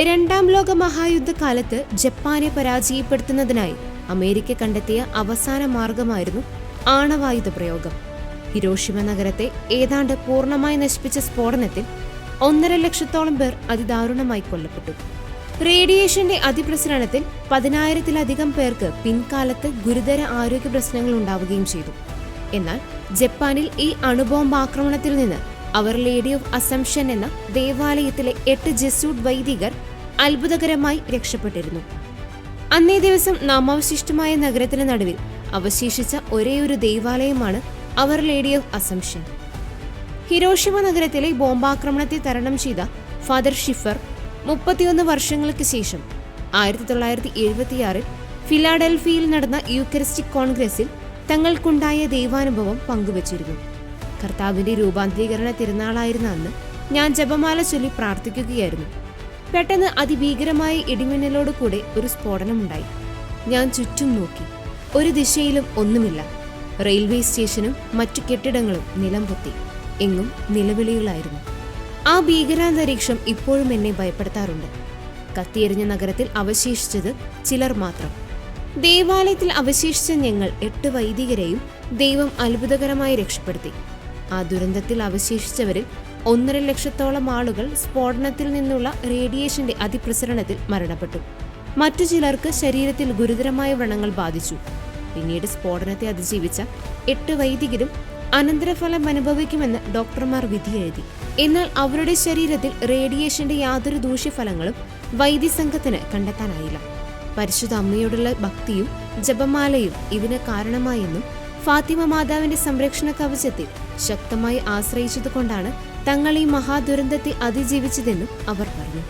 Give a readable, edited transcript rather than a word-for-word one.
രണ്ടാം ലോക മഹായുദ്ധകാലത്ത് ജപ്പാനെ പരാജയപ്പെടുത്തുന്നതിനായി അമേരിക്ക കണ്ടെത്തിയ അവസാന മാർഗമായിരുന്നു ആണവായുധ പ്രയോഗം. ഹിരോഷിമ നഗരത്തെ ഏതാണ്ട് പൂർണ്ണമായി നശിപ്പിച്ച സ്ഫോടനത്തിൽ 1.5 ലക്ഷത്തോളം പേർ അതിദാരുണമായി കൊല്ലപ്പെട്ടു. റേഡിയേഷന്റെ അതിപ്രസരണത്തിൽ 10,000-ലധികം പേർക്ക് പിൻകാലത്ത് ഗുരുതര ആരോഗ്യ പ്രശ്നങ്ങൾ ഉണ്ടാവുകയും ചെയ്തു. എന്നാൽ ജപ്പാനിൽ ഈ അണുബോംബ് ആക്രമണത്തിൽ നിന്ന് അവർ ലേഡി ഓഫ് അസംഷൻ എന്ന ദേവാലയത്തിലെ 8 ജെസ്യൂട്ട് വൈദികർ അത്ഭുതകരമായി രക്ഷപ്പെട്ടിരുന്നു. അന്നേ ദിവസം നാമാവശിഷ്ടമായ നഗരത്തിന് നടുവിൽ അവശേഷിച്ച ഒരേയൊരു ദേവാലയമാണ് അവർ ലേഡി ഓഫ് അസംഷൻ. ഹിരോഷിമ നഗരത്തിലെ ബോംബാക്രമണത്തെ തരണം ചെയ്ത ഫാദർ ഷിഫർ 31 വർഷങ്ങൾക്ക് ശേഷം 1976 ഫിലാഡൽഫിയയിൽ നടന്ന യൂക്കറിസ്റ്റിക് കോൺഗ്രസിൽ തങ്ങൾക്കുണ്ടായ ദൈവാനുഭവം പങ്കുവച്ചിരുന്നു. കർത്താവിന്റെ രൂപാന്തരീകരണ തിരുനാളായിരുന്ന അന്ന് ഞാൻ ജപമാല ചൊല്ലി പ്രാർത്ഥിക്കുകയായിരുന്നു. പെട്ടെന്ന് അതിഭീകരമായ ഇടിമിന്നലോട് കൂടെ ഒരു സ്ഫോടനമുണ്ടായി. ഞാൻ ചുറ്റും നോക്കി. ഒരു ദിശയിലും ഒന്നുമില്ല. റെയിൽവേ സ്റ്റേഷനും മറ്റു കെട്ടിടങ്ങളും നിലംപൊത്തി. എങ്ങും നിലവിളികളായിരുന്നു. ആ ഭീകരാന്തരീക്ഷം ഇപ്പോഴും എന്നെ ഭയപ്പെടുത്താറുണ്ട്. കത്തിയെരിഞ്ഞ നഗരത്തിൽ അവശേഷിച്ചത് ചിലർ മാത്രം. ദേവാലയത്തിൽ അവശേഷിച്ച ഞങ്ങൾ 8 വൈദികരെയും ദൈവം അത്ഭുതകരമായി രക്ഷപ്പെടുത്തി. ആ ദുരന്തത്തിൽ അവശേഷിച്ചവരിൽ 1.5 ലക്ഷത്തോളം ആളുകൾ സ്ഫോടനത്തിൽ നിന്നുള്ള റേഡിയേഷന്റെ അതിപ്രസരണത്തിൽ മരണപ്പെട്ടു. മറ്റു ചിലർക്ക് ശരീരത്തിൽ ഗുരുതരമായ വ്രണങ്ങൾ ബാധിച്ചു. പിന്നീട് സ്ഫോടനത്തെ അതിജീവിച്ച 8 വൈദികരും അനന്തരഫലം അനുഭവിക്കുമെന്ന് ഡോക്ടർമാർ വിധിയെഴുതി. എന്നാൽ അവരുടെ ശരീരത്തിൽ റേഡിയേഷന്റെ യാതൊരു ദൂഷ്യഫലങ്ങളും വൈദ്യസംഘത്തിന് കണ്ടെത്താനായില്ല. പരിശുദ്ധ അമ്മയോടുള്ള ഭക്തിയും ജപമാലയും ഇതിന് കാരണമായെന്നും ഫാത്തിമ മാതാവിന്റെ സംരക്ഷണ കവചത്തിൽ ശക്തമായി ആശ്രയിച്ചതുകൊണ്ടാണ് തങ്ങൾ ഈ മഹാദുരന്തത്തെ അതിജീവിച്ചതെന്നും അവർ പറഞ്ഞു.